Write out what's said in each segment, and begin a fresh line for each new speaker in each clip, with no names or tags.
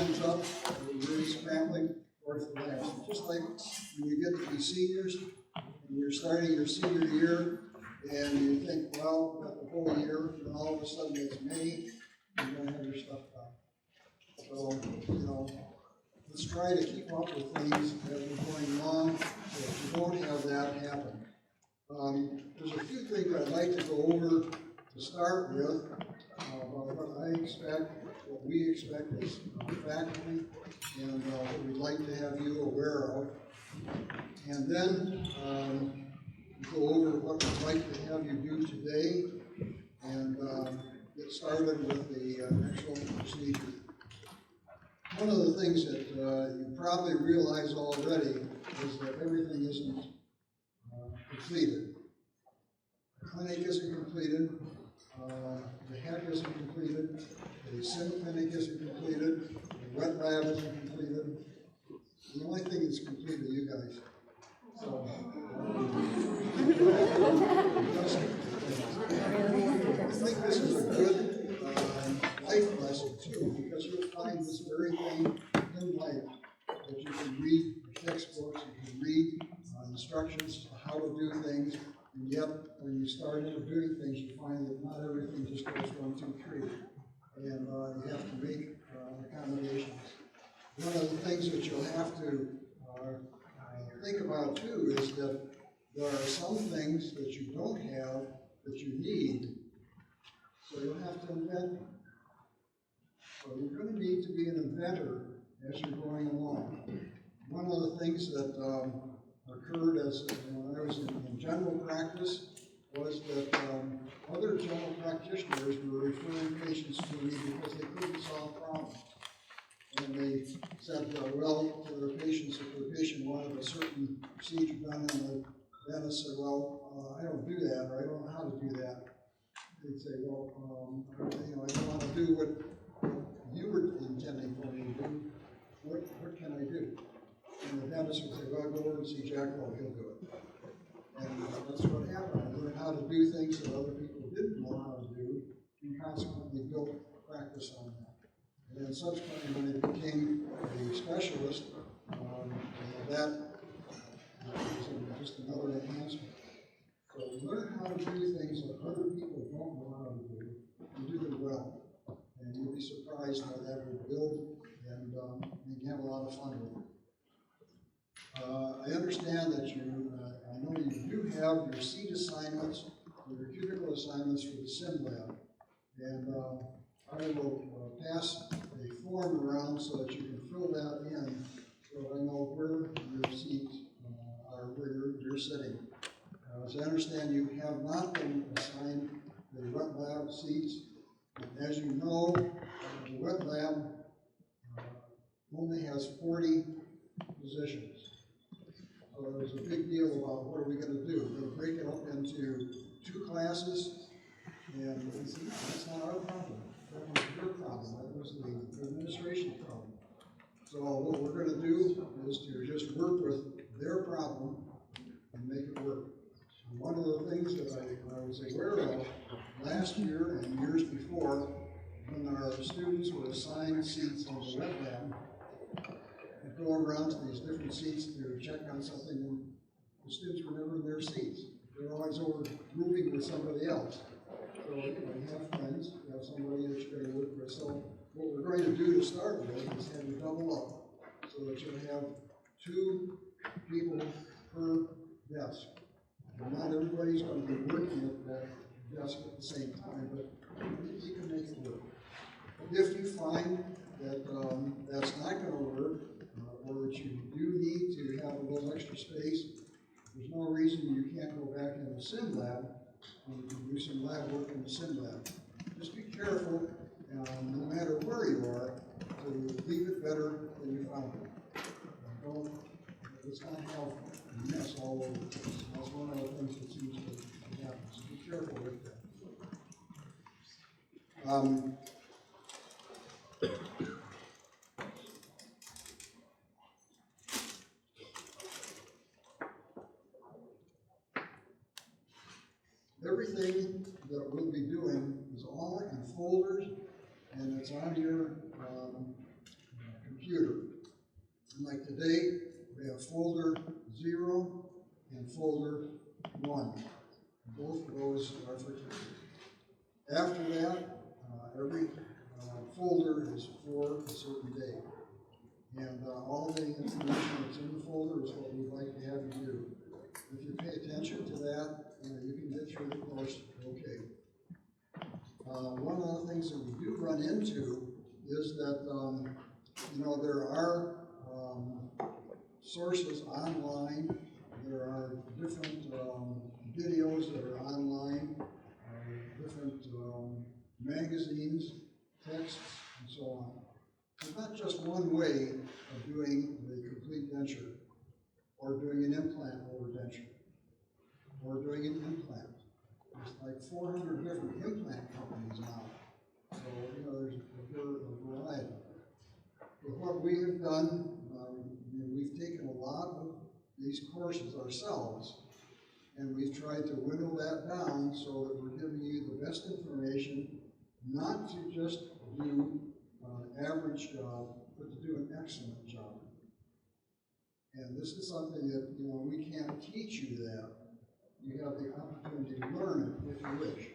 ends up really scrambling towards the last. Just like when you get to be seniors, and you're starting your senior year, and you think, well, we've got the whole year, and all of a sudden it's May, you don't have your stuff done. So, let's try to keep up with things as we're going along, so that you won't have that happen. There's a few things I'd like to go over to start with, about what I expect, what we expect as faculty, and what we'd like to have you aware of. And then go over what we'd like to have you do today, and get started with the actual procedure. One of the things that you probably realize already is that everything isn't completed. The clinic isn't completed, the HEC isn't completed, the sim clinic isn't completed, the wet lab isn't completed. The only thing that's complete are you guys. So, I think this is a good life lesson too, because you'll find this very thing in life that you can read textbooks, you can read instructions on how to do things, and yet when you start into doing things, you find that not everything just goes 1, 2, 3, and you have to make accommodations. One of the things that you'll have to think about too is that there are some things that you don't have that you need, so you'll have to invent them. So you're going to need to be an inventor as you're going along. One of the things that occurred when I was in general practice was that other general practitioners were referring patients to me because they couldn't solve problems. And they said, well, to their patients, if their patient wanted a certain procedure done, and the dentist said, well, I don't do that, or I don't know how to do that. They'd say, well, I don't want to do what you were intending for me to do. What can I do? And the dentist would say, well, go over and see Jack, well, he'll do it. And that's what happened. I learned how to do things that other people didn't know how to do, and consequently built practice on that. And then subsequently, when I became a specialist, that was just another enhancement. So learn how to do things that other people don't know how to do, and do them well. And you'll be surprised how that will build, and you can have a lot of fun with it. I understand that I know you do have your seat assignments, or your cubicle assignments for the sim lab. And I will pass a form around so that you can fill that in, so I know where your seats are, where you're sitting. As I understand, you have not been assigned the wet lab seats. As you know, the wet lab only has 40 positions. So there's a big deal about what are we going to do. We're going to break it up into 2 classes, and that's not our problem. That was your problem. That was the administration problem. So what we're going to do is to just work with their problem and make it work. And one of the things that I was aware of last year and years before, when our students were assigned seats in the wet lab, I'd go around to these different seats to check on something, and the students were never in their seats. They were always over grouping with somebody else. So you have friends, you have somebody that you're going to work with. So what we're going to do to start with is have you double up, so that you'll have 2 people per desk. And not everybody's going to be working at that desk at the same time, but you can make it work. If you find that that's not going to work, or that you do need to have a little extra space, there's no reason you can't go back in the sim lab and you can do some lab work in the sim lab. Just be careful, no matter where you are, to leave it better than you found it. Let's not have a mess all over the place. That's one of the things that seems to happen. So be careful with that. Everything that we'll be doing is all in folders, and it's on your computer. And like today, we have folder 0 and folder 1. Both of those are for today. After that, every folder is for a certain day. And all the information that's in the folder is what we'd like to have you do. If you pay attention to that, you can get through the course okay. One of the things that we do run into is that, there are sources online. There are different videos that are online, different magazines, texts, and so on. There's not just one way of doing the complete denture, or doing an implant over denture, or doing an implant. There's like 400 different implant companies now. So, there's a variety. But what we have done, we've taken a lot of these courses ourselves, and we've tried to whittle that down so that we're giving you the best information, not to just do an average job, but to do an excellent job. And this is something that, we can't teach you that. You have the opportunity to learn it if you wish.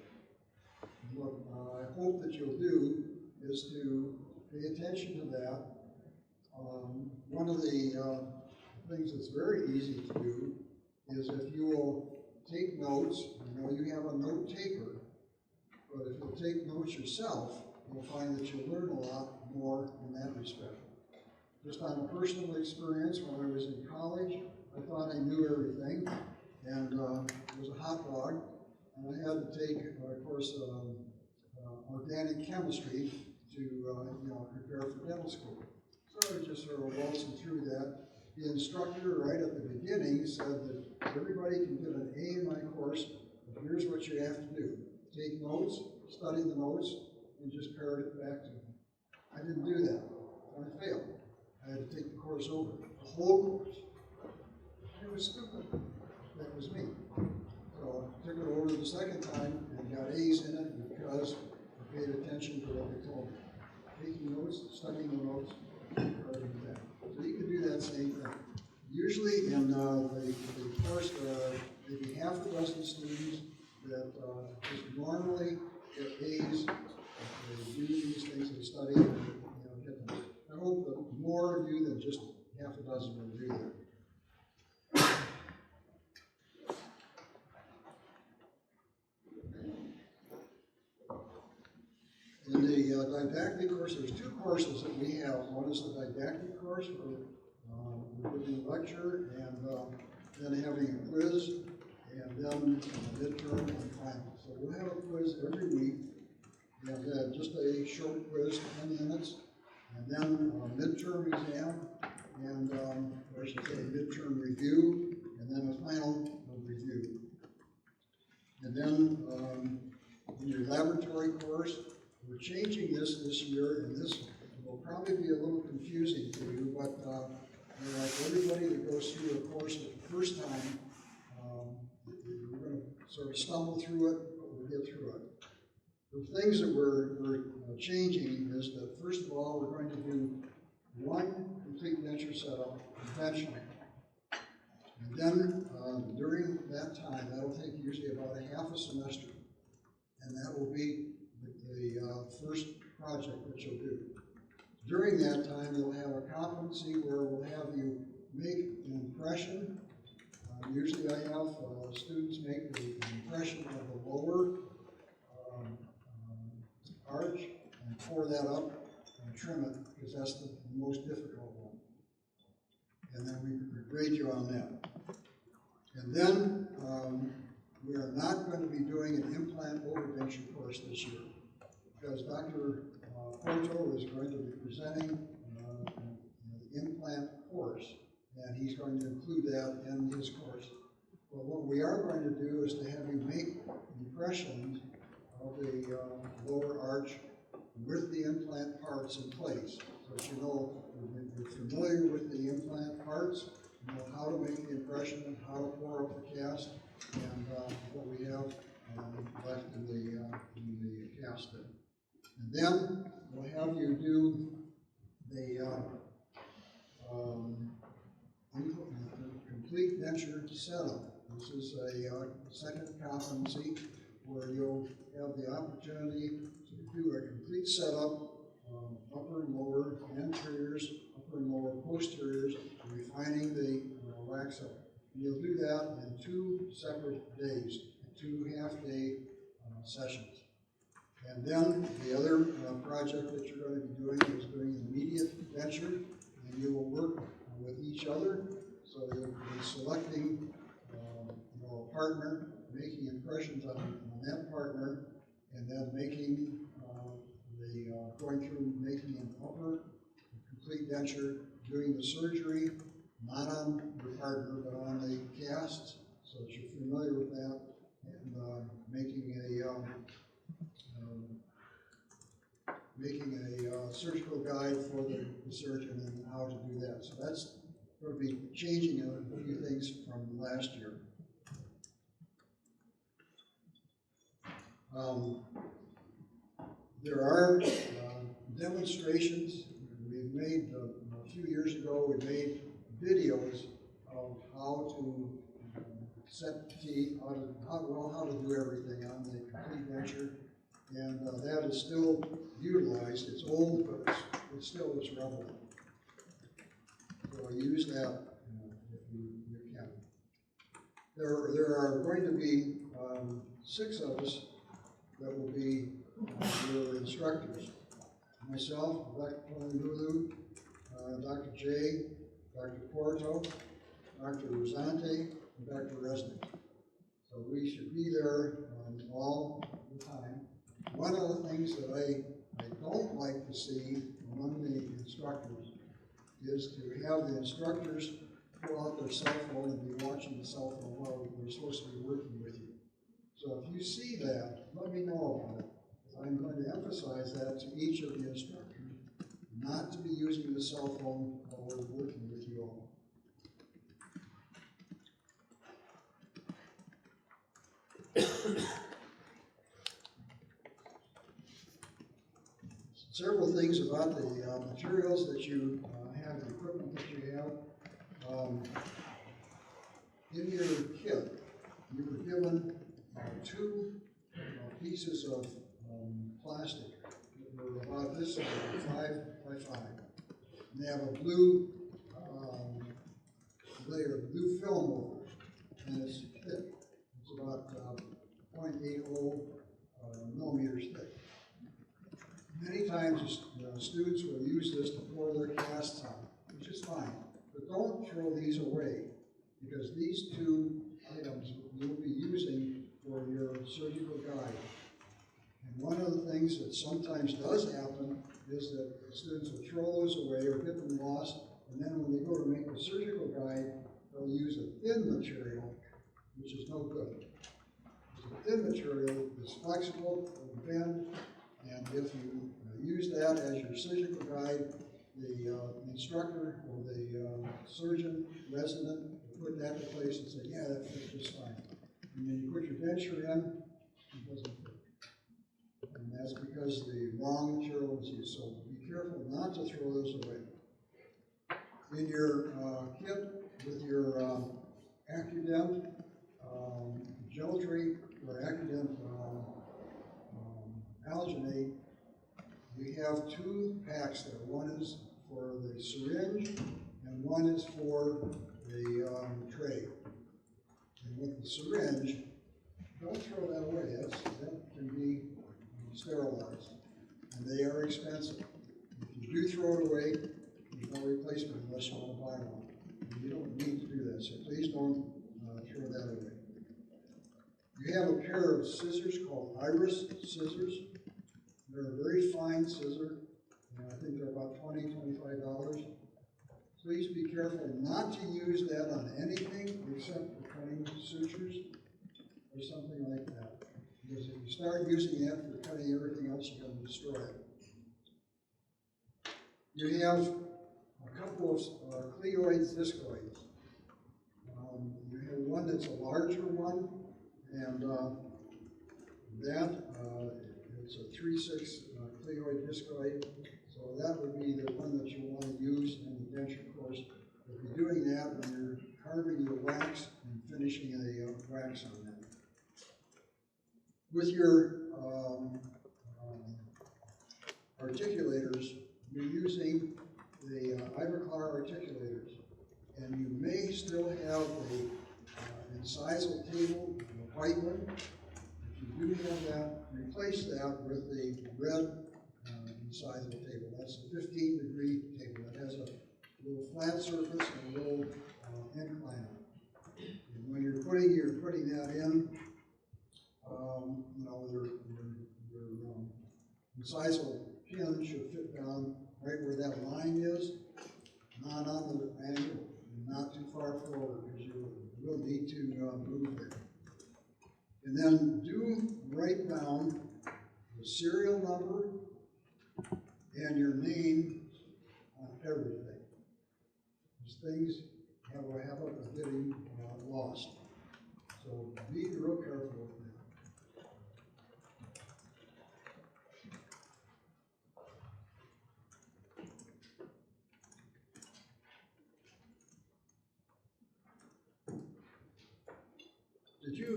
What I hope that you'll do is to pay attention to that. One of the things that's very easy to do is if you will take notes. You have a note taker, but if you'll take notes yourself, you'll find that you'll learn a lot more in that respect. Just on a personal experience, when I was in college, I thought I knew everything, and it was a hot dog, and I had to take, of course, organic chemistry to prepare for dental school. So I just sort of waltzing through that. The instructor right at the beginning said that everybody can get an A in my course, but here's what you have to do. Take notes, study the notes, and just parrot it back to me. I didn't do that, so I failed. I had to take the course over, the whole course. It was stupid. That was me. So I took it over the second time and got A's in it because I paid attention to what they told me. Taking notes, studying the notes, parroting it back. So you can do that same thing. Usually in the course, maybe half a dozen students that just normally get A's. They do these things, they study, and get them. I hope that more of you than just half a dozen will do that. In the didactic course, there's two courses that we have. One is the didactic course for giving a lecture and then having a quiz, and then a midterm and final. So we'll have a quiz every week. We have just a short quiz, 10 minutes, and then a midterm exam, and or I should say midterm review, and then a final review. And then in your laboratory course, we're changing this year, and this will probably be a little confusing to you, but like everybody that goes through a course for the first time, we're going to sort of stumble through it, but we'll get through it. The things that we're changing is that, first of all, we're going to do one complete denture setup conventionally. And then during that time, that'll take usually about a half a semester, and that will be the first project that you'll do. During that time, you'll have a competency where we'll have you make an impression. Usually I have students make the impression of the lower arch and pour that up and trim it, because that's the most difficult one. And then we grade you on that. And then we are not going to be doing an implant overdenture course this year, because Dr. Porto is going to be presenting the implant course, and he's going to include that in his course. But what we are going to do is to have you make impressions of the lower arch with the implant parts in place. So that you're familiar with the implant parts, you know how to make the impression, how to pour up the cast, and what we have left in the cast. And then we'll have you do the denture setup. This is a second competency where you'll have the opportunity to do a complete setup, upper and lower anteriors, upper and lower posteriors, refining the wax up. You'll do that in 2 separate days, 2 half-day sessions. And then the other project that you're going to be doing is doing immediate denture, and you will work with each other. So you'll be selecting a partner, making impressions on that partner, and then making going through making an upper complete denture, doing the surgery, not on your partner, but on the casts, so that you're familiar with that, and making a surgical guide for the surgeon and how to do that. So that's going to be changing a few things from last year. There are demonstrations. We've made, a few years ago, we made videos of how to set teeth, how to do everything on the complete denture, and that is still utilized. It's old, but it's still relevant. So use that if you can. There are going to be 6 of us that will be your instructors. Myself, Dr. Tony Lulu, Dr. Jay, Dr. Porto, Dr. Rosante, and Dr. Resnick. So we should be there all the time. One of the things that I don't like to see among the instructors is to have the instructors pull out their cell phone and be watching the cell phone while they're supposed to be working with you. So if you see that, let me know about it. I'm going to emphasize that to each of the instructors, not to be using the cell phone while we're working with you all. Several things about the materials that you have, the equipment that you have. In your kit, you were given 2 pieces of plastic that were about this size, 5 by 5. And they have a blue layer, blue film over it, and it's thick. It's about 0.80 millimeters thick. Many times students will use this to pour their casts on, which is fine. But don't throw these away, because these 2 items you'll be using for your surgical guide. And one of the things that sometimes does happen is that students will throw those away or get them lost, and then when they go to make the surgical guide, they'll use a thin material, which is no good. The thin material is flexible, it will bend, and if you use that as your surgical guide, the instructor or the surgeon resident will put that in place and say, yeah, that fits just fine. And then you put your denture in, it doesn't fit. And that's because the wrong material was used. So be careful not to throw those away. In your kit with your Accudent Geltrate or Accudent alginate, we have 2 packs there. One is for the syringe and one is for the tray. And with the syringe, don't throw that away. That can be sterilized, and they are expensive. If you do throw it away, there's no replacement unless you want to buy one. And you don't need to do that, so please don't throw that away. You have a pair of scissors called Iris scissors. They're a very fine scissor, and I think they're about $20, $25. Please be careful not to use that on anything except for cutting sutures or something like that. Because if you start using that for cutting everything else, you're going to destroy it. You have a couple of cleoids, discoids. You have one that's a larger one, and it's a 3/6 cleoid discoid. So that would be the one that you want to use in the denture course. If you're doing that when you're carving the wax and finishing the wax on that. With your articulators, you're using the Ivoclar articulators, and you may still have the incisal table, the white one. If you do have that, replace that with the red incisal table. That's a 15-degree table. It has a little flat surface and a little incline on it. And when you're putting that in, your incisal pin should fit down right where that line is, not on the angle, and not too far forward, because you will need to move there. And then do write down the serial number and your name on everything. These things have a habit of getting lost. So be real careful with that. Did you,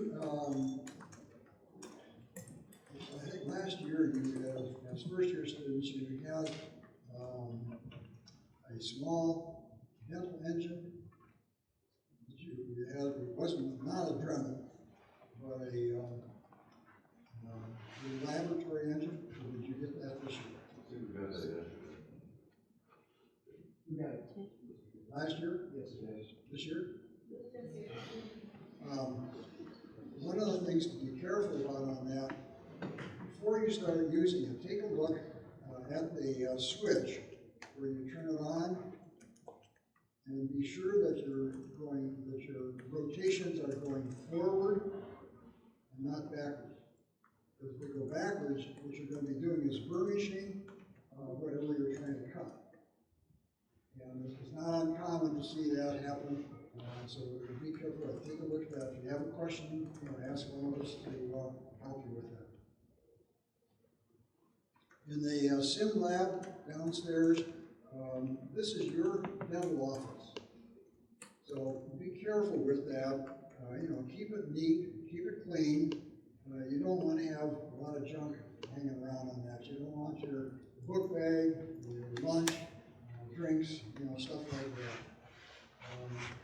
I think last year you had, as first year students, you had a small dental engine that you had. It wasn't not a Dremel, but a laboratory engine. Or did you get that this year?
We got it.
Last year?
Yes, it is.
This year? One of the things to be careful about on that, before you start using it, take a look at the switch where you turn it on, and be sure that your rotations are going forward and not backwards. If they go backwards, what you're going to be doing is burnishing whatever you're trying to cut. And it's not uncommon to see that happen. So be careful. Take a look at that. If you have a question, ask one of us to help you with that. In the sim lab downstairs, this is your dental office. So be careful with that. Keep it neat, keep it clean. You don't want to have a lot of junk hanging around on that. You don't want your book bag, your lunch, drinks, stuff like that.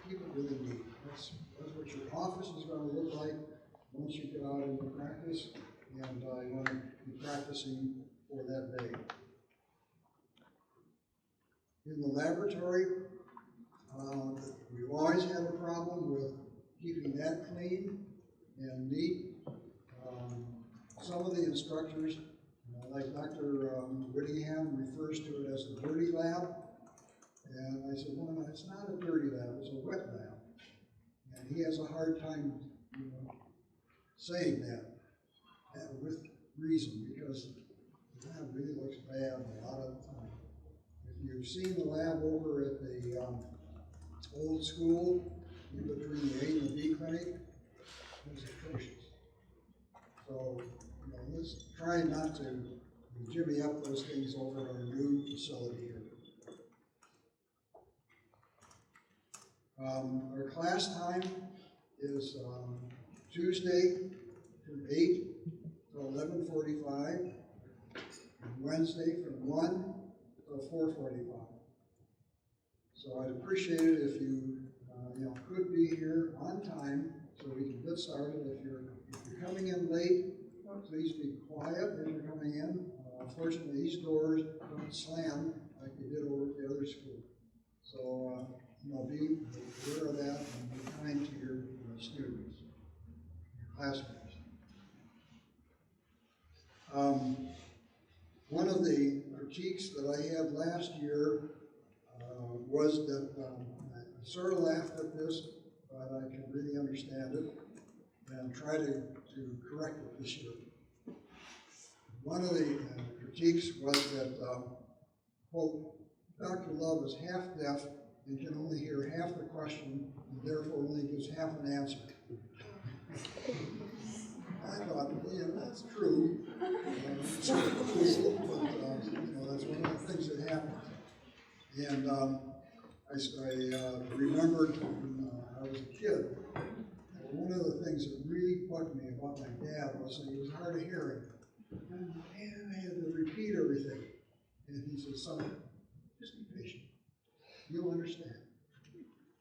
Keep it really neat. That's what your office is going to look like once you get out into practice, and you want to be practicing for that day. In the laboratory, we've always had a problem with keeping that clean and neat. Some of the instructors, like Dr. Whittingham, refers to it as the dirty lab. And I said, well, no, it's not a dirty lab, it's a wet lab. And he has a hard time saying that with reason, because the lab really looks bad a lot of the time. If you've seen the lab over at the old school, in between the A and the B clinic, it's atrocious. So, let's try not to jimmy up those things over at our new facility here. Our class time is Tuesday from 8 to 11:45, and Wednesday from 1 to 4:45. So I'd appreciate it if you could be here on time so we can get started. If you're coming in late, please be quiet as you're coming in. Unfortunately, these doors don't slam like they did over at the other school. So be aware of that and be kind to your students, your classmates. One of the critiques that I had last year was that I sort of laughed at this, but I can really understand it and try to correct it this year. One of the critiques was that, quote, Dr. Love is half deaf and can only hear half the question and therefore only gives half an answer. I thought, that's true. It's sort of cool, but that's one of the things that happens. And I remembered when I I was a kid, one of the things that really bugged me about my dad was that he was hard of hearing. And man, I had to repeat everything. And he said, son, just be patient. You'll understand.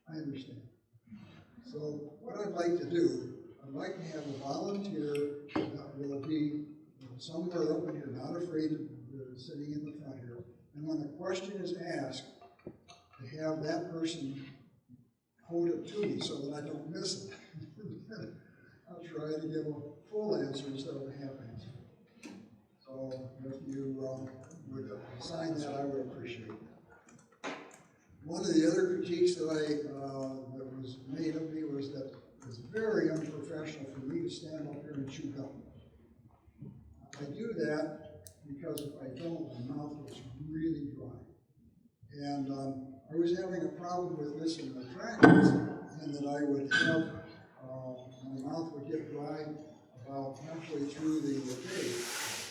I understand. So what I'd like to do, I'd like to have a volunteer that will be somewhere up in here, not afraid of sitting in the front here. And when a question is asked, to have that person hold it to me so that I don't miss it. I'll try to give a full answer instead of a half answer. So if you would sign that, I would appreciate that. One of the other critiques that that was made of me was that it's very unprofessional for me to stand up here and chew gum. I do that because if I don't, my mouth gets really dry. And I was having a problem with this in my practice, and that I would have, my mouth would get dry about halfway through the day.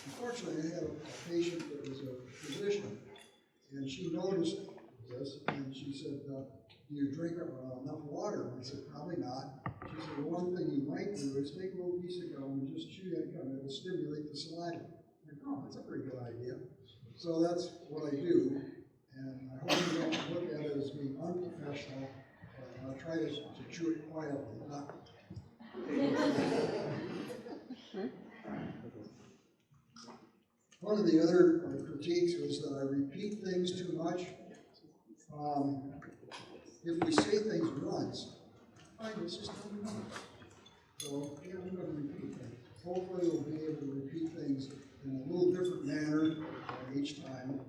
Unfortunately, I had a patient that was a physician, and she noticed this, and she said, do you drink enough water? And I said, probably not. She said, well, one thing you might do is take a little piece of gum and just chew that gum. It will stimulate the saliva. I go, oh, that's a pretty good idea. So that's what I do. And I hope you don't look at it as being unprofessional. I'll try to chew it quietly. One of the other critiques was that I repeat things too much. If we say things once, fine, it's just done once. So yeah, I'm going to repeat things. Hopefully we'll be able to repeat things in a little different manner each time.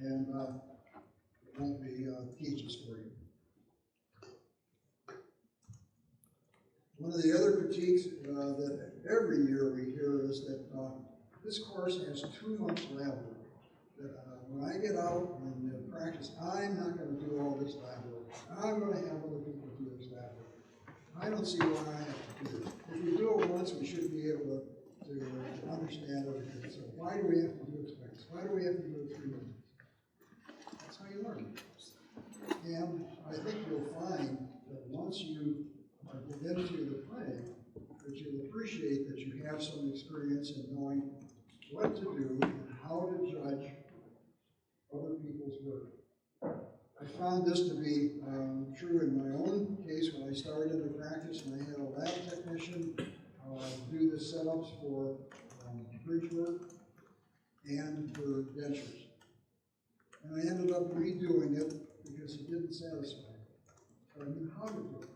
And it won't be teaches for you. One of the other critiques that every year we hear is that this course has too much lab work. That when I get out and practice, I'm not going to do all this lab work. I'm going to have other people do this lab work. I don't see why I have to do it. If we do it once, we should be able to understand everything. So why do we have to do experiments? Why do we have to do it 3 minutes? That's how you learn. And I think you'll find that once you get into the clinic, that you'll appreciate that you have some experience in knowing what to do and how to judge other people's work. I found this to be true in my own case when I started into practice, and I had a lab technician do the setups for bridge work and for dentures. And I ended up redoing it because it didn't satisfy me. But I knew how to do it.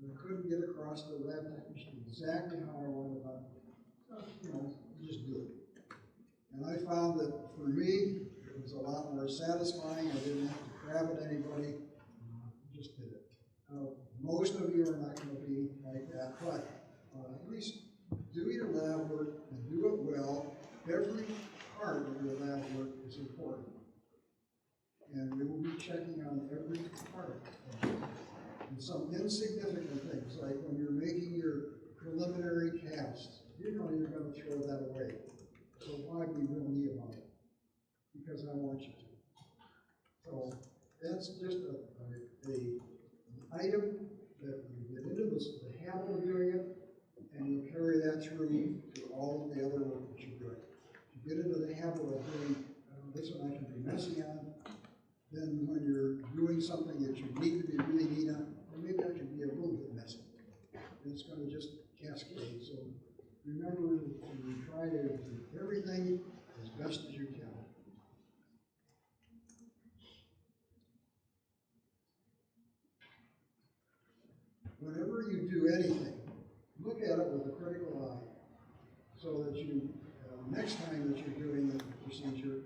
And I couldn't get across to the lab technician exactly how I wanted it. So, you just do it. And I found that for me, it was a lot more satisfying. I didn't have to crab at anybody. Just did it. Most of you are not going to be like that, but at least do your lab work and do it well. Every part of your lab work is important. And we will be checking on every part of it. And some insignificant things, like when you're making your preliminary casts, you're going to throw that away. So why be real neat about it? Because I want you to. So that's just an item that you get into the habit of doing it, and you carry that through to all of the other work that you're doing. If you get into the habit of doing this one I can be messy on, then when you're doing something that you need to be really neat on, well, maybe I can be a little bit messy. And it's going to just cascade. So remember to try to do everything as best as you can. Whenever you do anything, look at it with a critical eye so that you, next time that you're doing the procedure,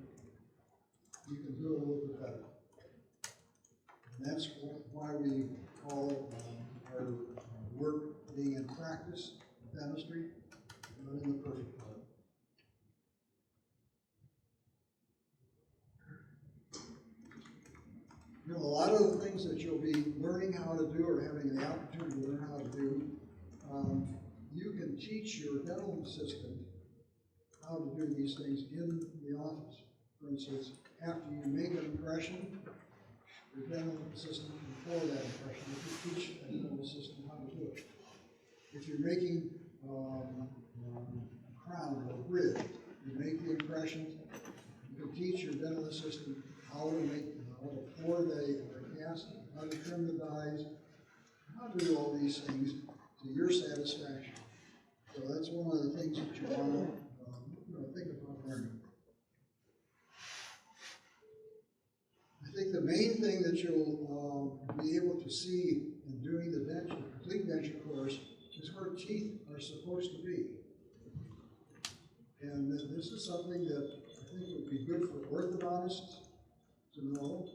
you can do it a little bit better. And that's why we call it our work being in practice, dentistry, not in the perfect part. A lot of the things that you'll be learning how to do or having the opportunity to learn how to do, you can teach your dental assistant how to do these things in the office. For instance, after you make an impression, your dental assistant before that impression. You can teach a dental assistant how to do it. If you're making a crown or a bridge, you make the impressions. You can teach your dental assistant how to pour the cast, how to trim the dies, how to do all these things to your satisfaction. So that's one of the things that you want to think about learning. I think the main thing that you'll be able to see in doing the complete denture course is where teeth are supposed to be. And this is something that I think would be good for orthodontists to know,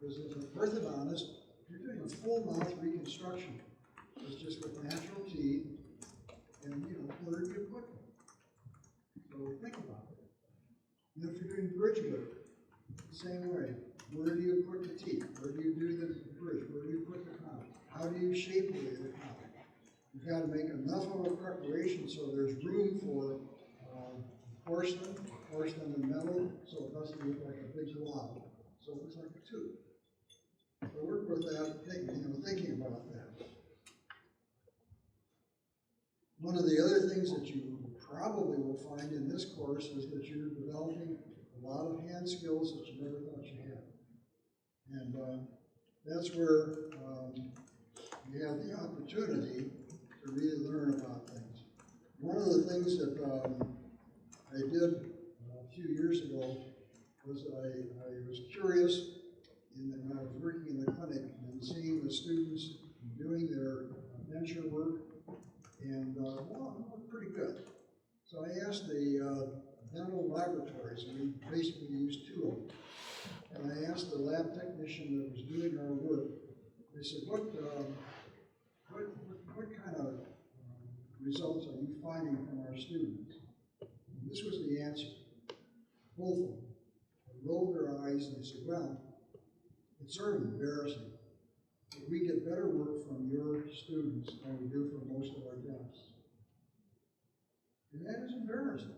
because as an orthodontist, you're doing a full mouth reconstruction. It's just with natural teeth, and where do you put them? So think about it. And if you're doing bridge work, the same way. Where do you put the teeth? Where do you do the bridge? Where do you put the crown? How do you shape the crown? You've got to make enough of a preparation so there's room for porcelain and metal, so it doesn't look like a big blob. So it looks like a tube. So work with that, thinking about that. One of the other things that you probably will find in this course is that you're developing a lot of hand skills that you never thought you had. And that's where you have the opportunity to really learn about things. One of the things that I did a few years ago was I was curious when I was working in the clinic and seeing the students doing their denture work, and well, it looked pretty good. So I asked the dental laboratories, and we basically used two of them. And I asked the lab technician that was doing our work, they said, what kind of results are you finding from our students? And this was the answer. Both of them. They rolled their eyes and they said, well, it's sort of embarrassing. We get better work from your students than we do from most of our dentists. And that is embarrassing.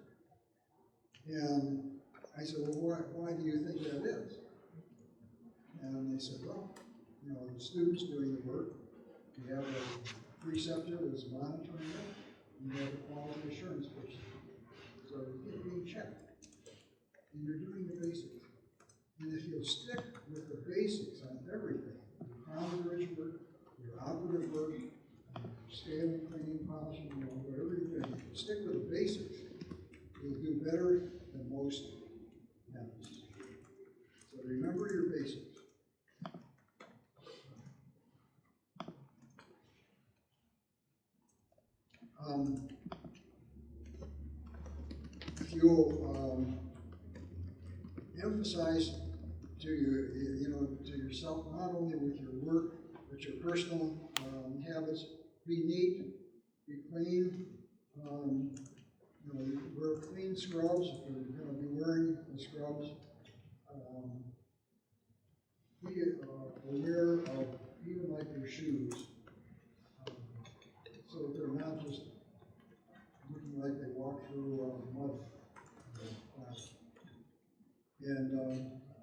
And I said, well, why do you think that is? And they said, well, the students doing the work, we have a preceptor that's monitoring it, and we have a quality assurance person. So you're being checked. And you're doing the basics. And if you'll stick with the basics on everything, your crown bridge work, your operative work, scaling, cleaning, polishing, whatever you're doing, stick with the basics, you'll do better than most dentists. So remember your basics. If you'll emphasize to yourself, not only with your work, but your personal habits, be neat, be clean. Wear clean scrubs if you're going to be wearing the scrubs. Be aware of even like your shoes, so that they're not just looking like they walk through mud. And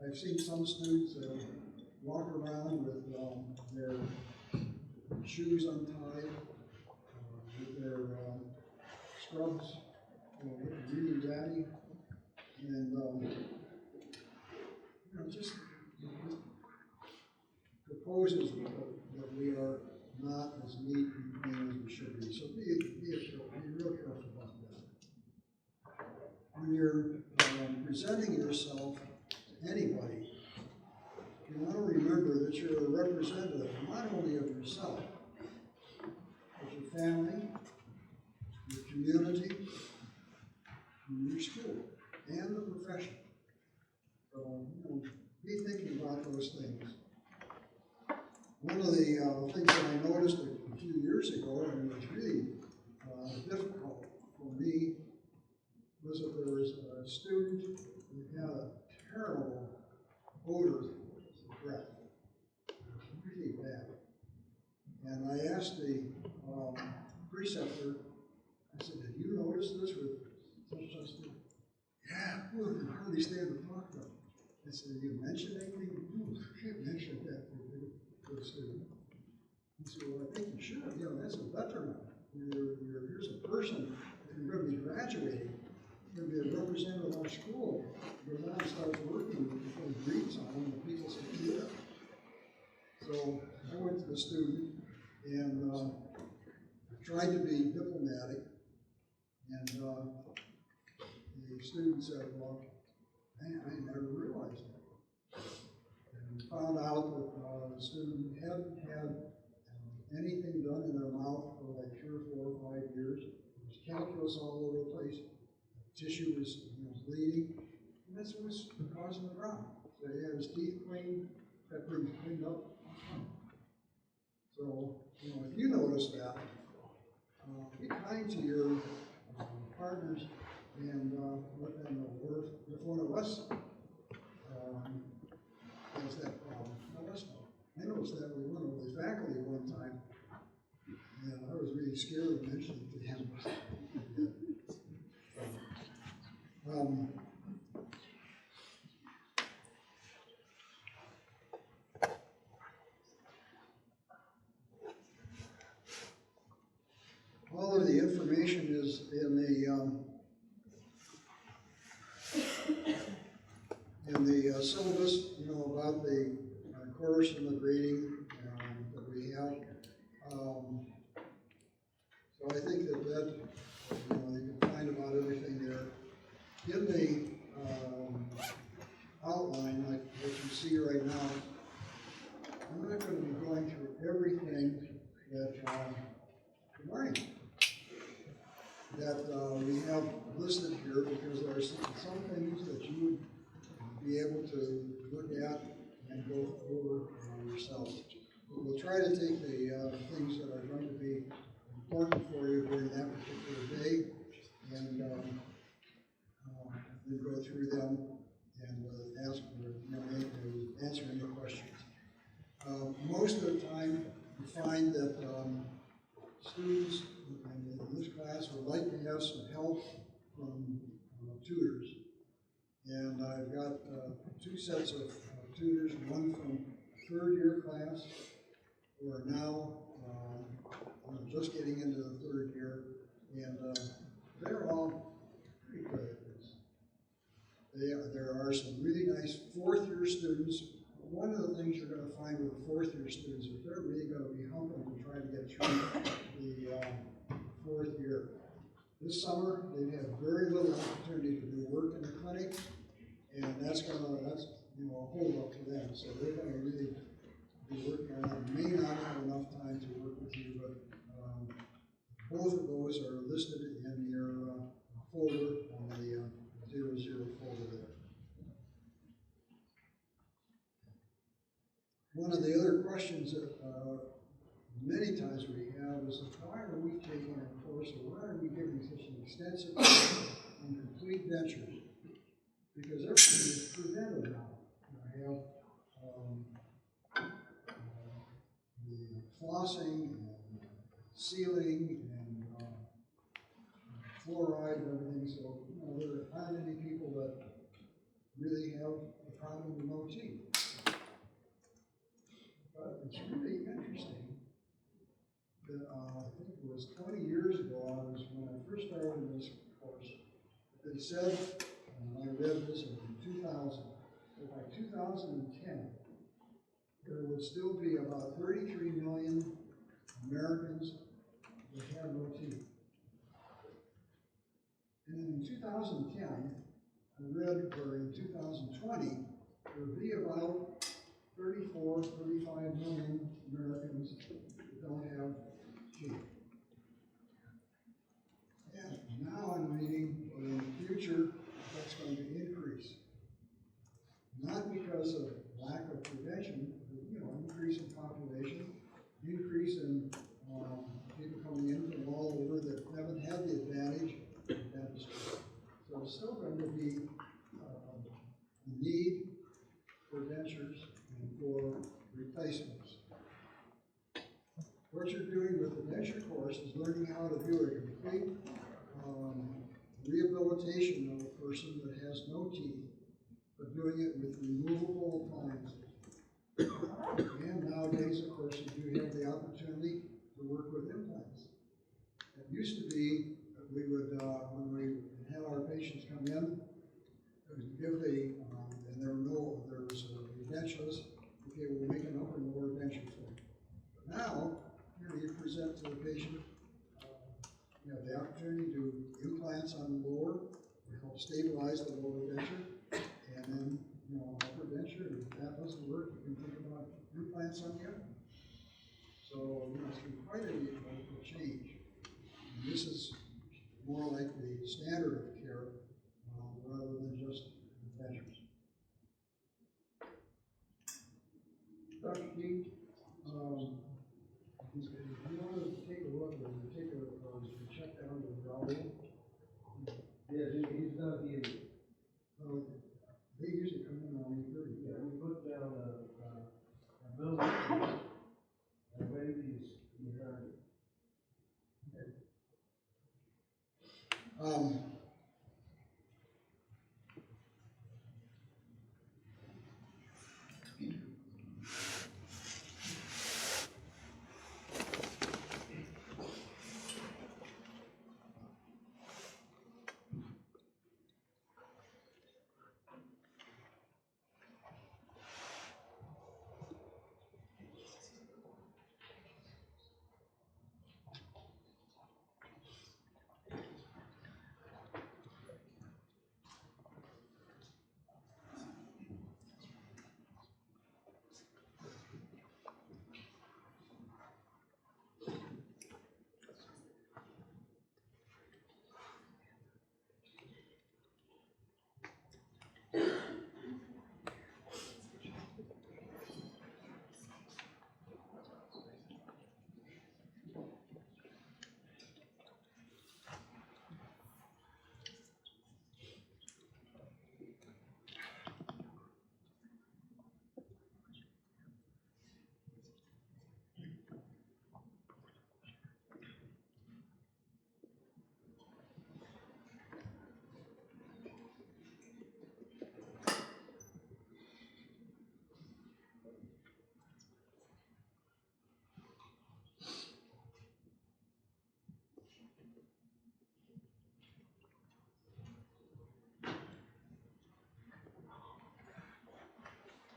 I've seen some students walk around with their shoes untied, with their scrubs looking really ratty, and just proposes that we are not as neat and clean as we should be. So be real careful about that. When you're presenting yourself to anybody, you want to remember that you're a representative not only of yourself, but your family, your community, your school, and the profession. So, be thinking about those things. One of the things that I noticed a few years ago, and it was really difficult for me, was that there was a student who had a terrible odor of breath. Really bad. And I asked the preceptor, I said, have you noticed this with such a student? Yeah, we can hardly stand to talk to him. I said, you mentioned anything? No, I can't mention that to the student. He said, well, I think you should. You know, that's a veteran. Here's a person, if you're going to be graduating, you're going to be a representative of our school. Goes on and starts working with people, greets on them, and people say, yeah. So I went to the student and tried to be diplomatic, and the student said, well, man, I never realized that. And found out that the student hadn't had anything done in their mouth for like 3 or 4 or 5 years. There was calculus all over the place. The tissue was bleeding, and that's what was causing the problem. So he had his teeth cleaned, got things cleaned up. So, if you notice that, be kind to your partners and let them know. Or if one of us has that problem, let us know. I noticed that with one of the faculty one time, and I was really scared to mention it to him. All of the information is in the syllabus, about the course and the grading that we have. So I think that you can find about everything there. In the outline, like what you see right now, I'm not going to be going through everything that you're learning that we have listed here, because there are some things that you would be able to look at and go over yourself. But we'll try to take the things that are going to be important for you during that particular day and then go through them and answer any questions. Most of the time, you find that students in this class would like to have some help from tutors. And I've got 2 sets of tutors, one from 3rd year class, who are now just getting into the 3rd year, and they're all pretty good at this. There are some really nice 4th year students. One of the things you're going to find with the 4th year students is they're really going to be humping to try to get through the 4th year. This summer, they've had very little opportunity to do work in the clinic, and that's a hold up for them. So they're going to really be working on it. May not have enough time to work with you, but both of those are listed in your folder on the 00 folder there. One of the other questions that many times we have is, why are we taking a course, or why are we giving such an extensive and complete ventures? Because everything is prevented now. I have the flossing and sealing and fluoride and everything, so there aren't any people that really have a problem with no teeth. But it's really interesting that I think it was 20 years ago, when I first started in this course, they said, and I read this in 2000, that by 2010, there would still be about 33 million Americans that have no teeth. And in 2010, I read where in 2020, there would be about 34, 35 million Americans that don't have teeth. And now I'm reading, or in the future, that's going to increase. Not because of lack of prevention, but, increase in population, increase in people coming in from all over that haven't had the advantage of dentistry. So there's still going to be a need for dentures and for replacements. What you're doing with the denture course is learning how to do a complete rehabilitation of a person that has no teeth, but doing it with removable appliances. And nowadays, of course, you do have the opportunity to work with implants. It used to be that we would, when we had our patients come in, give the, and there was dentures, okay, we'll make an upper and lower denture for you. But now, here you present to the patient, you have the opportunity to do implants on the lower, to help stabilize the lower denture, and then, upper denture, and if that doesn't work, you can think about implants on the upper. So, it's been quite a change. And this is more like the standard of care, rather than just dentures. Dr. King, do you want to take a look or check down the browser?
Yeah, he's not here.
They usually come in on 8:30.
Yeah, we put down a bill. I waited you heard it.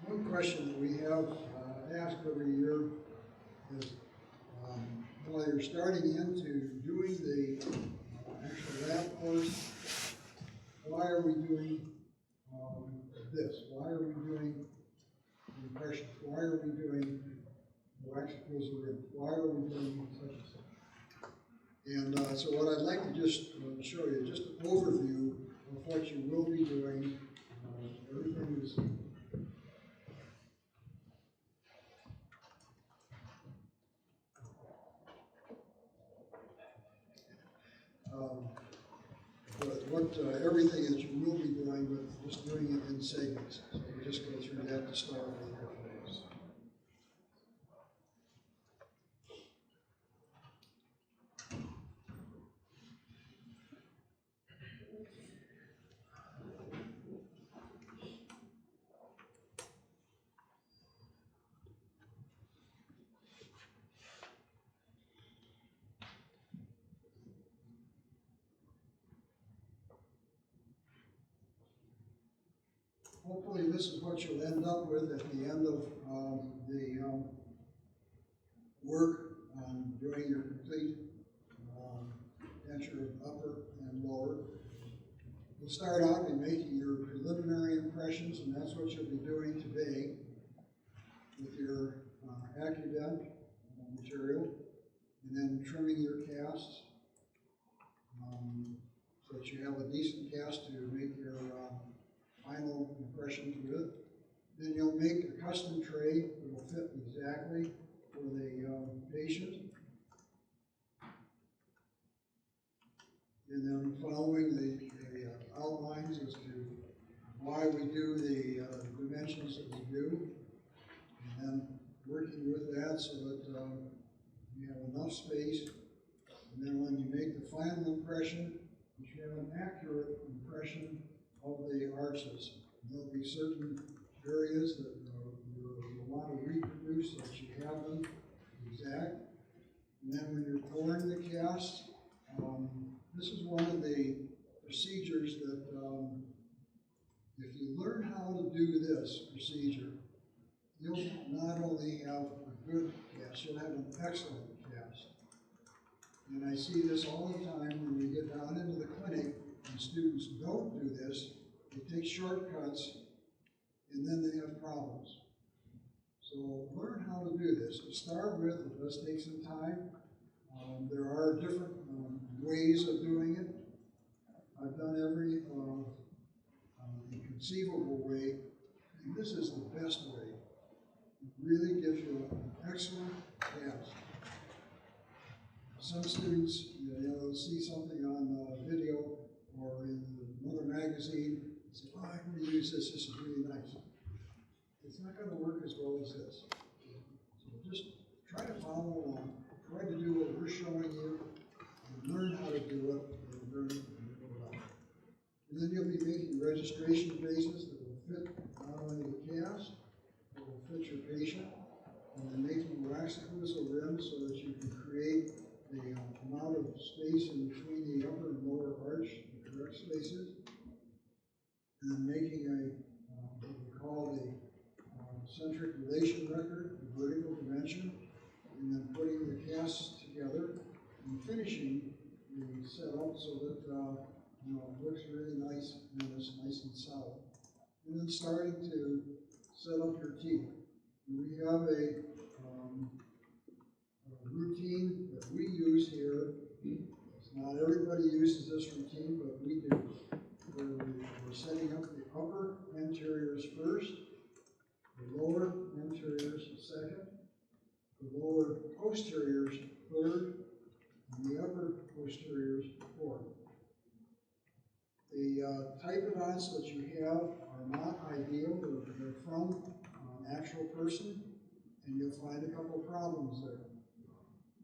One question that we have asked every year is, while you're starting into doing the actual lab course, why are we doing this? Why are we doing impressions? Why are we doing wax rim? Why are we doing such and such? And so what I'd like to just show you, just an overview of what you will be doing. Everything is everything that you will be doing, but just doing it in segments. So we just go through that to start with. Hopefully this is what you'll end up with at the end of the work on doing your complete denture upper and lower. You'll start out by making your preliminary impressions, and that's what you'll be doing today with your AccuDent material, and then trimming your casts so that you have a decent cast to make your final impressions with. Then you'll make a custom tray that will fit exactly for the patient. And then following the outlines as to why we do the dimensions that we do. And then working with that so that you have enough space. And then when you make the final impression, you should have an accurate impression of the arches. There'll be certain areas that you'll want to reproduce so that you have them exact. And then when you're pouring the cast, this is one of the procedures that if you learn how to do this procedure, you'll not only have a good cast, you'll have an excellent cast. And I see this all the time when we get down into the clinic and students don't do this, they take shortcuts and then they have problems. So learn how to do this. To start with, it does take some time. There are different ways of doing it. I've done every conceivable way, and this is the best way. It really gives you an excellent cast. Some students, they'll see something on video or in another magazine and say, oh, I can use this, this is really nice. It's not going to work as well as this. So just try to follow along. Try to do what we're showing you and learn how to do it and learn it and and then you'll be making registration bases that will fit not only the cast, but will fit your patient. And then making wax occlusal rims so that you can create the amount of space in between the upper and lower arch, the correct spaces. And then making what we call the centric relation record, the vertical dimension, and then putting the casts together and finishing the setup so that it looks really nice and it's nice and solid. And then starting to set up your teeth. We have a routine that we use here. Not everybody uses this routine, but we do. We're setting up the upper anteriors first, the lower anteriors second, the lower posteriors third, and the upper posteriors fourth. The typodonts that you have are not ideal. They're from an actual person, and you'll find a couple problems there.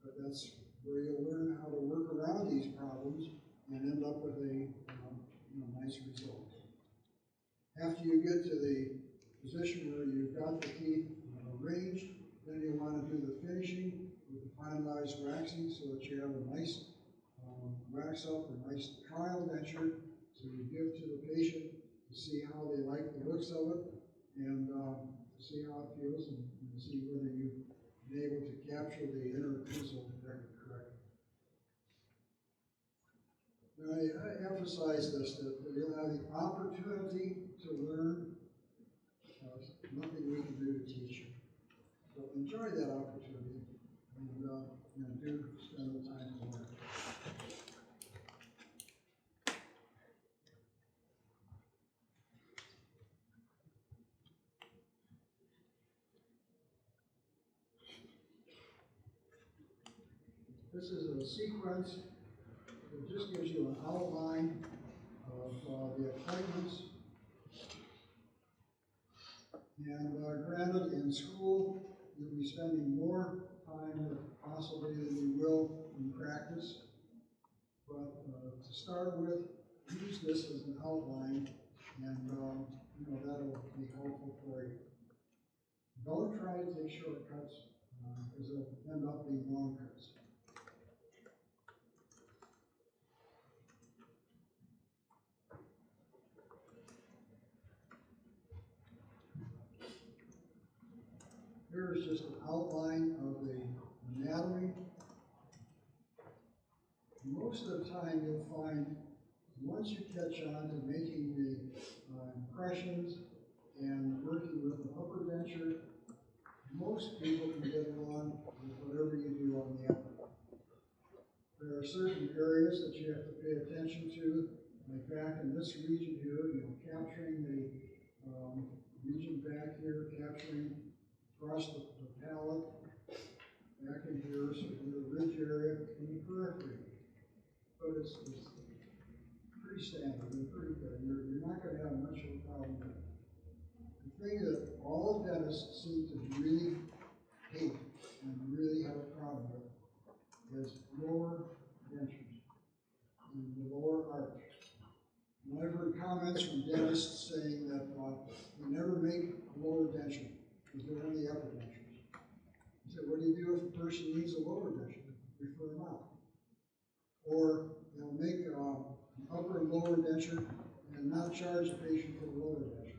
But that's where you'll learn how to work around these problems and end up with a nice result. After you get to the position where you've got the teeth arranged, then you want to do the finishing with the finalized waxing so that you have a nice wax up, a nice trial denture to give to the patient to see how they like the looks of it and see how it feels and see whether you've been able to capture the interocclusal record correctly. Now, I emphasize this, that you'll have the opportunity to learn. Nothing we can do to teach you. So enjoy that opportunity and do spend the time to learn. This is a sequence that just gives you an outline of the appointments. And granted, in school, you'll be spending more time possibly than you will in practice. But to start with, use this as an outline, and that'll be helpful for you. Don't try to take shortcuts, because they'll end up being long cuts. Here's just an outline of the anatomy. Most of the time you'll find, once you catch on to making the impressions and working with the upper denture, most people can get along with whatever you do on the upper. There are certain areas that you have to pay attention to, like back in this region here, capturing the region back here, capturing across the palate, back in here, so in the ridge area, in the periphery. But it's pretty standard and pretty good. You're not going to have much of a problem with it. The thing that all dentists seem to really hate and really have a problem with is lower dentures and the lower arch. I've heard comments from dentists saying that you never make a lower denture, because they're only upper dentures. I said, what do you do if a person needs a lower denture? Refer them out. Or make an upper and lower denture and not charge the patient for the lower denture.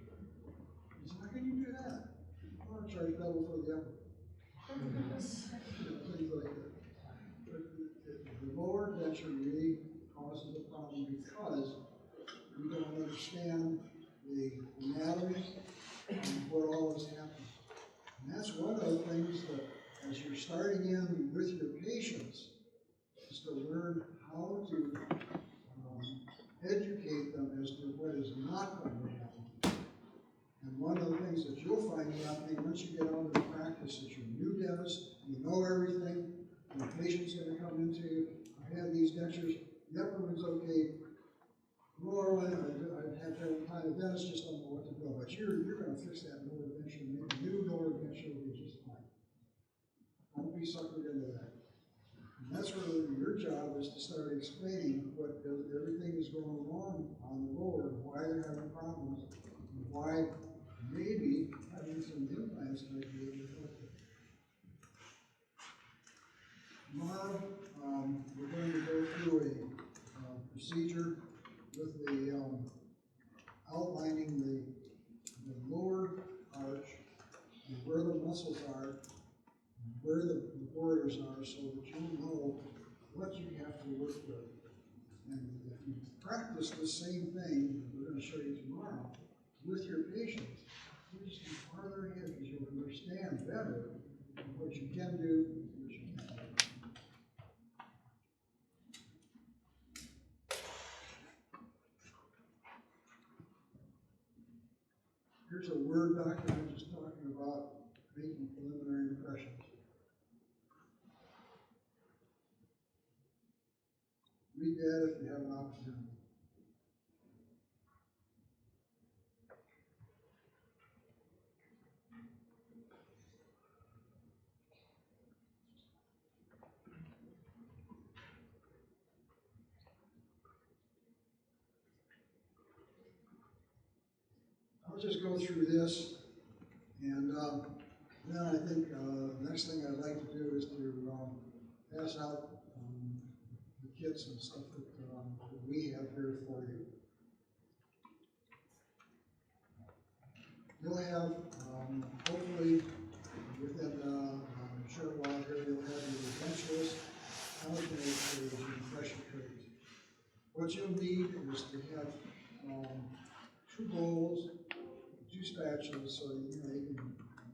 He said, how can you do that? I want to charge double for the upper. Things like that. But the lower denture really causes a problem because we don't understand the anatomy and what all is happening. And that's one of the things that, as you're starting in with your patients, is to learn how to educate them as to what is not going to happen. And one of the things that you'll find happening once you get out into practice is you're a new dentist, you know everything, and the patient's going to come into you, I have these dentures, the upper one's okay, lower one, I'd have to find a dentist, just don't know what to do. But you're going to fix that lower denture and make a new lower denture will be just fine. Don't be suckered into that. And that's where your job is to start explaining what everything is going wrong on the lower, why they're having problems, and why maybe having some implants might be able to help them. Tomorrow, we're going to go through a procedure with the outlining the lower arch and where the muscles are, and where the borders are, so that you know what you have to work with. And if you practice the same thing we're going to show you tomorrow with your patients, you just be farther ahead because you'll understand better what you can do and what you can't do. Here's a Word document just talking about making preliminary impressions. Read that if you have an opportunity. I'll just go through this, and then I think the next thing I'd like to do is to pass out the kits and stuff that we have here for you. You'll have, hopefully, within a short while here, you'll have your bench list, allocated page, and impression trays. What you'll need is to have 2 bowls, 2 spatulas, so you can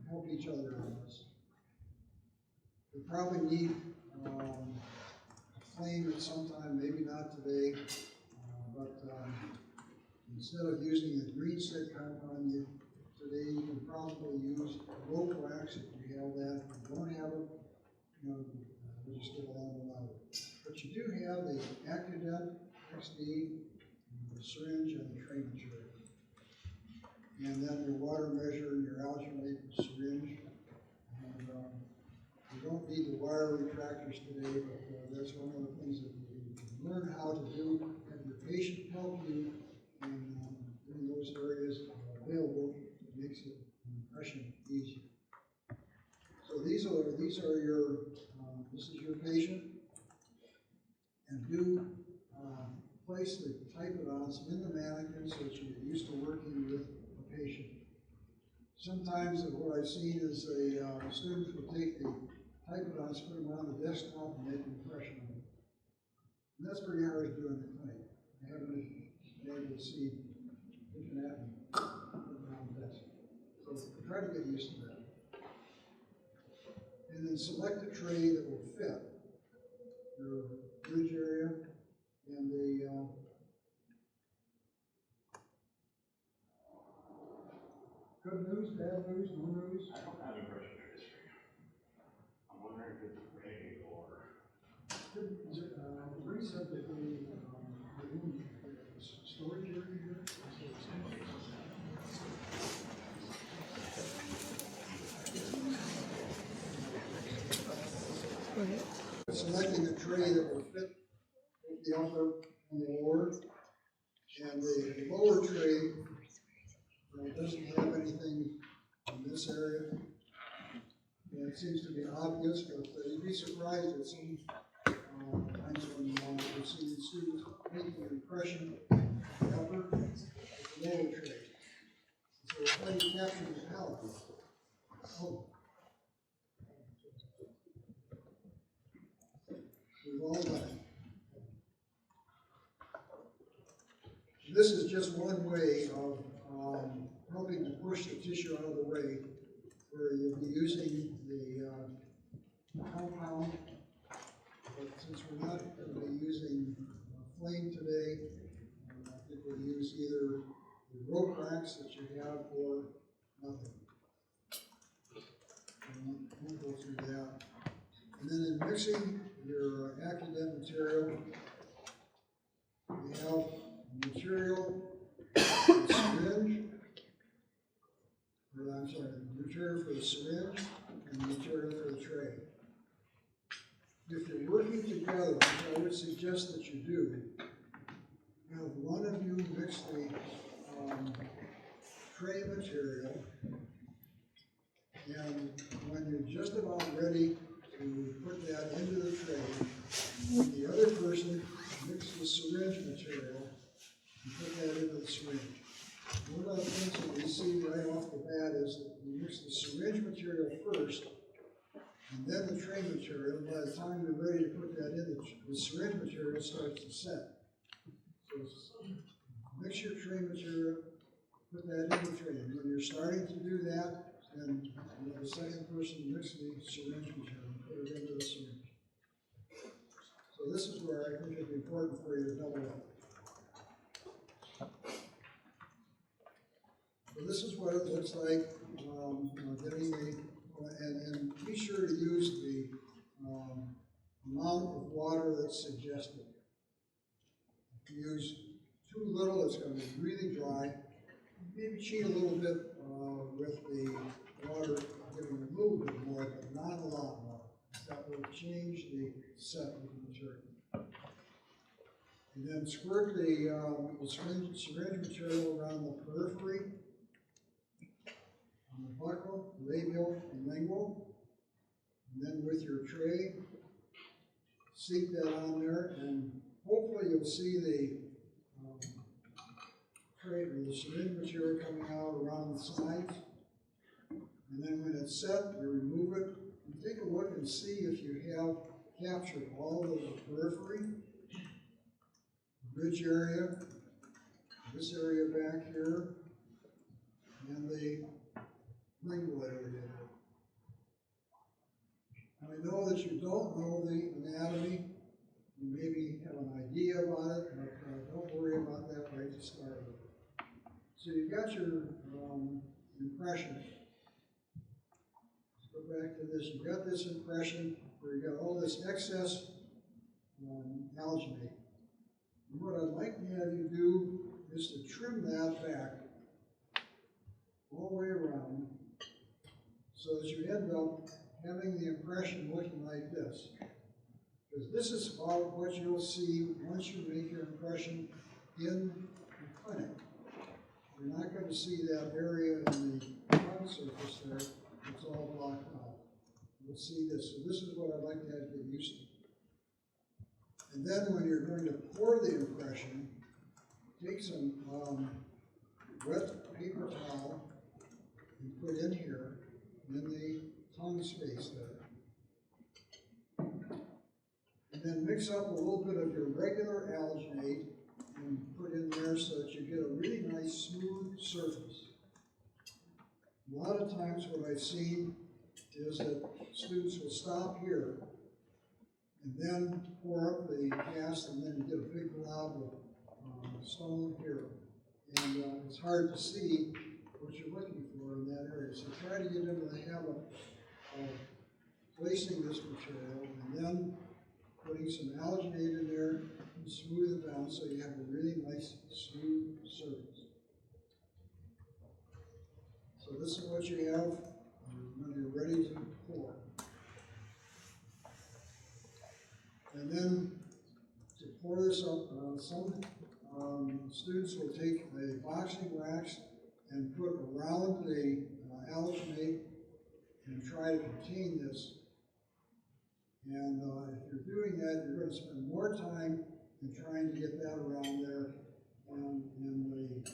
help each other on this. You'll probably need a flame at some time, maybe not today, but instead of using the green stick compound today, you can probably use local wax if you have that. If you don't have it, we'll just get along without it. But you do have the Acudent XD, the syringe, and the training tray. And then your water measure and your alginate syringe. And you don't need the wire retractors today, but that's one of the things that you can learn how to do. Have your patient help you in those areas available. It makes it an impression easier. So these are your, this is your patient. And do place the typodonts in the mannequin so that you get used to working with a patient. Sometimes what I've seen is students will take the typodonts, put them on the desktop, and make an impression of them. And that's pretty hard to do in the clinic. I haven't been able to see looking at them on the desk. So try to get used to that. And then select a tray that will fit your bridge area and the good news, bad news, no news.
I don't have impression trays for you. I'm wondering if it's ready or.
Ray said that the storage area here. Selecting a tray that will fit both the upper and the lower, and And the lower tray doesn't have anything in this area. And it seems to be obvious, but you'd be surprised at some times when you see students making an impression on the upper and the lower tray. So how do you capture the palette? Oh. We've all done it. This is just one way of helping to push the tissue out of the way, where you'll be using the compound, but since we're not going to be using flame today, I think we'll use either the rope racks that you have or nothing. We'll go through that. And then in mixing your academic material, we have material for the syringe, material for the syringe and material for the tray. If you're working together, which I would suggest that you do, have one of you mix the tray material, and when you're just about ready to put that into the tray, the other person mix the syringe material and put that into the syringe. One of the things that we see right off the bat is that you mix the syringe material first, and then the tray material. By the time you're ready to put that in, the syringe material starts to set. So mix your tray material, put that in the tray. And when you're starting to do that, then the second person mix the syringe material and put it into the syringe. So this is where I think it'd be important for you to double up. So this is what it looks like, getting the, and be sure to use the amount of water that's suggested. If you use too little, it's going to be really dry. Maybe cheat a little bit with the water, giving a little bit more, but not a lot more. That will change the set of the material. And then squirt the syringe material around the periphery, on the buccal, labial, and lingual. And then with your tray, seep that on there, and hopefully you'll see the tray or the syringe material coming out around the sides. And then when it's set, you remove it and take a look and see if you have captured all of the periphery, the ridge area, this area back here, and the lingual area. And I know that you don't know the anatomy. You maybe have an idea about it, but don't worry about that right to start with. So you've got your impression. Let's go back to this. You've got this impression where you've got all this excess alginate. And what I'd like to have you do is to trim that back all the way around so that you end up having the impression looking like this. Because this is about what you'll see once you make your impression in the clinic. You're not going to see that area in the front surface there. It's all blocked out. You'll see this. So this is what I'd like to have you get used to. And then when you're going to pour the impression, take some wet paper towel and put in here in the tongue space there. And then mix up a little bit of your regular alginate and put in there so that you get a really nice smooth surface. A lot of times what I've seen is that students will stop here and then pour up the cast, and then you get a big glob of stone here. And it's hard to see what you're looking for in that area. So try to get into the habit of placing this material and then putting some alginate in there and smooth it down so you have a really nice smooth surface. So this is what you have when you're ready to pour. And then to pour this up, some students will take a boxing wax and put around the alginate and try to contain this. And if you're doing that, you're going to spend more time in trying to get that around there, and the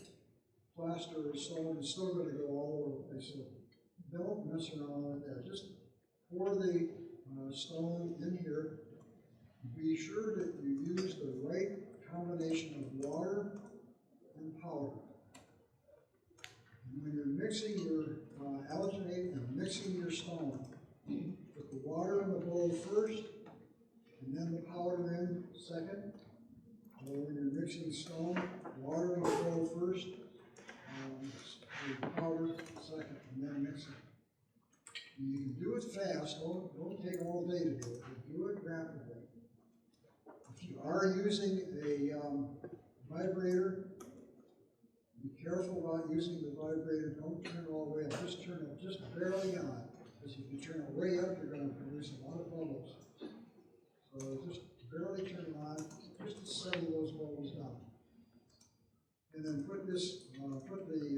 plaster or stone is still going to go all over the place. So don't mess around with that. Just pour the stone in here. Be sure that you use the right combination of water and powder. And when you're mixing your alginate and mixing your stone, put the water in the bowl first, and then the powder in second. Or when you're mixing stone, water in the bowl first, the powder second, and then mix it. And you can do it fast. Don't take all day to do it, but do it rapidly. If you are using a vibrator, be careful about using the vibrator. Don't turn it all the way up. Just turn it just barely on. Because if you turn it way up, you're going to produce a lot of bubbles. So just barely turn it on, just to settle those bubbles down. And then put the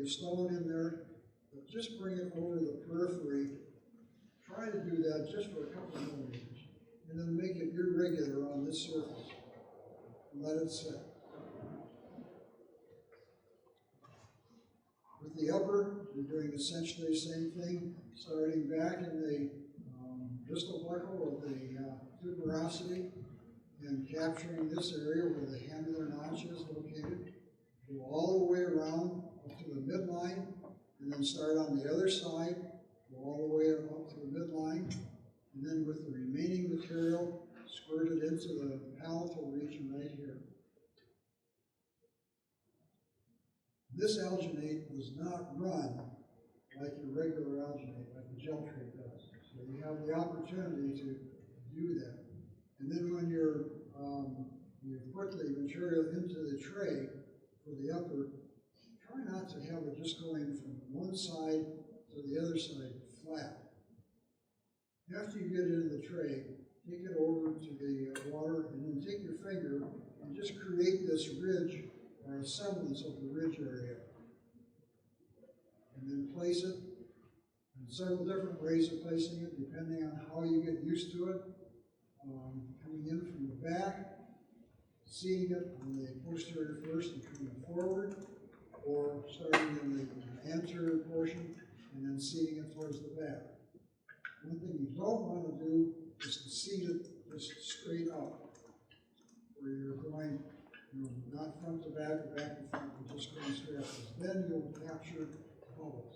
stone in there, but just bring it over the periphery. Try to do that just for a couple of millimeters. And then make it irregular on this surface. And let it set. With the upper, you're doing essentially the same thing, starting back in the distal buckle of the tuberosity and capturing this area where the hannular notch is located. Go all the way around up to the midline, and then start on the other side, go all the way up to the midline, and then with the remaining material, squirt it into the palatal region right here. This alginate does not run like your regular alginate, like the gel tray does. So you have the opportunity to do that. And then when you put the material into the tray for the upper, try not to have it just going from one side to the other side flat. After you get it in the tray, take it over to the water, and then take your finger and just create this ridge or a semblance of the ridge area. And then place it in several different ways of placing it, depending on how you get used to it. Coming in from the back, seating it on the posterior first and coming forward, or starting in the anterior portion and then seating it towards the back. One thing you don't want to do is to seat it just straight up, where you're going, not front to back or back to front, but just going straight up. Then you'll capture bubbles.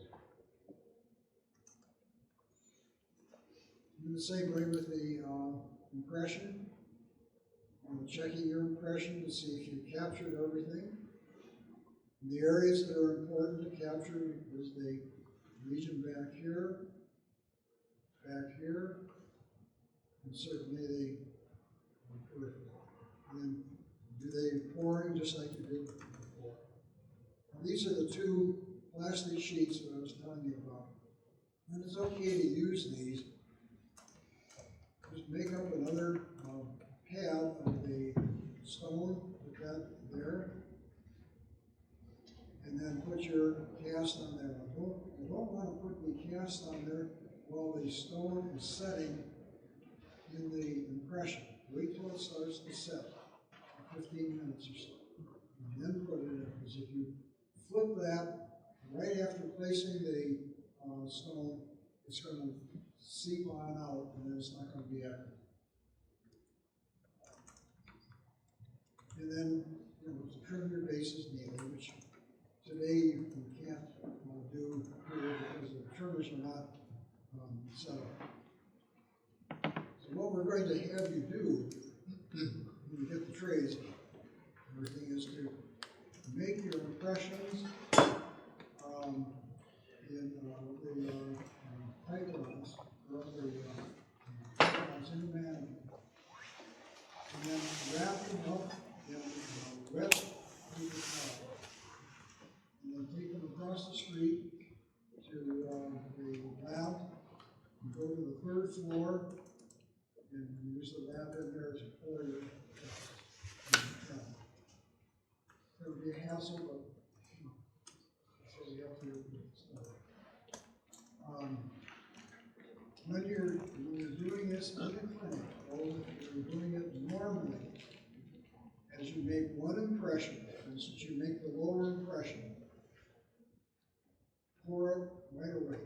In the same way with the impression, checking your impression to see if you captured everything. And the areas that are important to capture is the region back here, and certainly the periphery. And then do the pouring just like you did before. Now, these are the two plastic sheets that I was telling you about. And it's okay to use these. Just make up another pad of the stone, put that there, and then put your cast on there. You don't want to put the cast on there while the stone is setting in the impression. Wait till it starts to set, 15 minutes or so, and then put it in. Because if you flip that right after placing the stone, it's going to seep on out, and then it's not going to be accurate. And then, to trim your bases neatly, which today you can't do here because the trimmers are not set up. So what we're going to have you do when you get the trays, everything is to make your impressions in the pipelines, or the pipelines in the management, and then wrap them up in wet paper towel, and then take them across the street to the lab, and go to the 3rd floor, and use the lab in there to pour your tests. There would be a half hassle, but, you know, that's what we have to do. When you're doing this in the clinic, or if you're doing it normally, as you make one impression, for instance, you make the lower impression, pour it right away.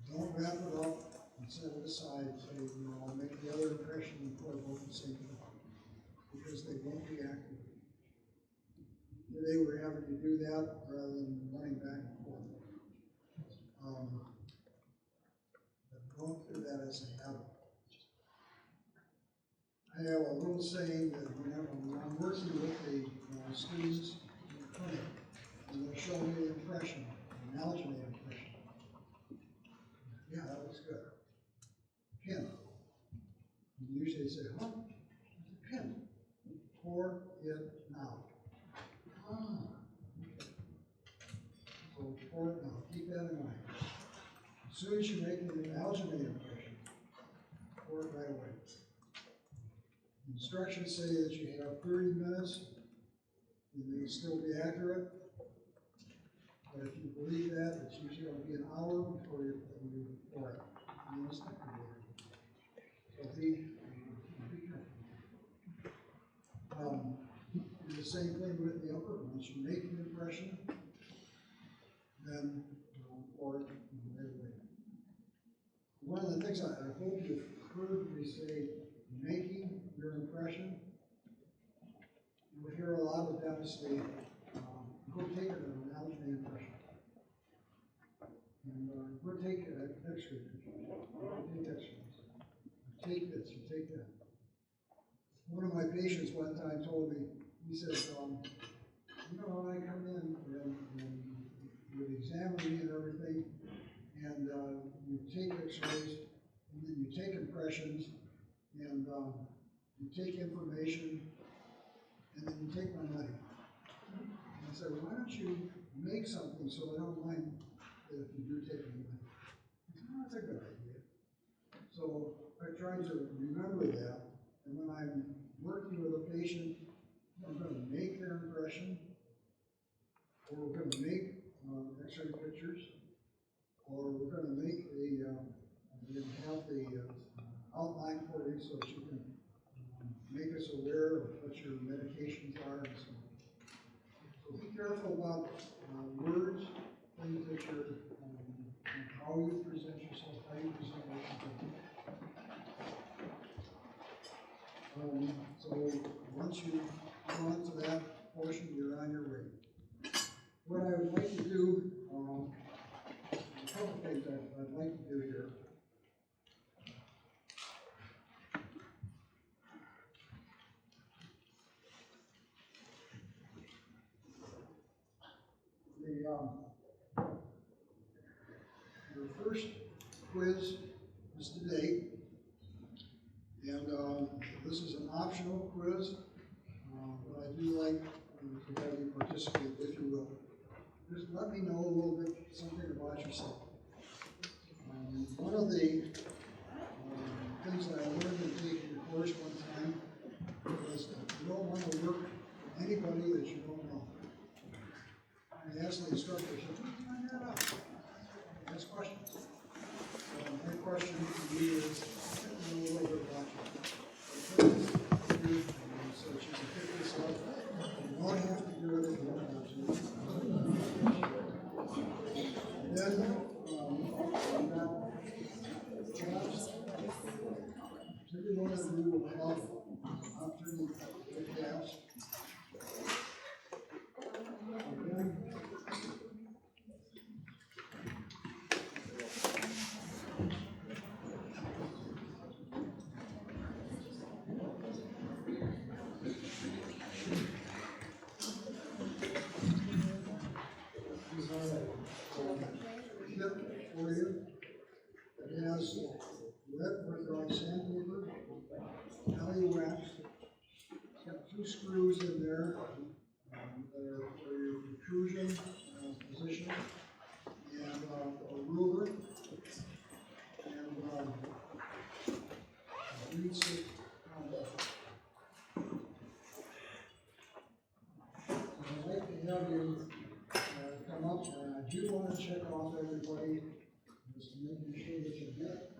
Don't wrap it up and set it aside and say, you know, I'll make the other impression and pour both at the same time, because they won't be activated. Today we're having to do that rather than running back and forth. But don't do that as a habit. I have a little saying that whenever I'm working with the students in the clinic, and they'll show me the impression, an alginate impression. Yeah, that looks good. Pin. And usually they say, huh? It's a pin. Pour it now. Ah, okay. So pour it now. Keep that in mind. As soon as you make an alginate impression, pour it right away. Instructions say that you have 30 minutes, and they can still be accurate. But if you believe that, it's usually going to be an hour before you pour it. And it's not going to be. So be careful. Do the same thing with the upper. Once you make an impression, then pour it right away. One of the things I hope you've heard me say, making your impression. You will hear a lot of dentists say, go take an alginate impression. And go take an x-ray picture. Take x-rays. Take this, you take that. One of my patients one time told me, he says, you know, when I come in and you would examine me and everything, and you take x-rays, and then you take impressions, and you take information, and then you take my money. And I said, well, why don't you make something so I don't mind that if you do take my money? I said, oh, that's a good idea. So I tried to remember that, and when I'm working with a patient, I'm going to make their impression, or we're going to make x-ray pictures, or we're going to make have the outline for you so that you can make us aware of what your medications are and so on. So be careful about words, things that you're, how you present yourself, how you present yourself. So once you go on to that portion, you're on your way. What I would like to do, a couple things I'd like to do here. Your first quiz is today, and this is an optional quiz, but I do like to have you participate if you will. Just let me know a little bit something about yourself. One of the things that I learned in taking the course one time was that you don't want to work for anybody that you don't know. I asked the instructor, I said, what are you doing here now? Ask questions. So my question to you is, I know a little bit about you. So she can pick this up. You don't have to do it if you don't have to. And then, we got jobs. Every one of you will have opportunity to take jobs. For you, it has red orthodox sandpaper, alley wax. It's got 2 screws in there that are for your protrusion position, and a ruler, and a reed stick combo. I'd like to come up, and I do want to check off everybody, just making sure that you get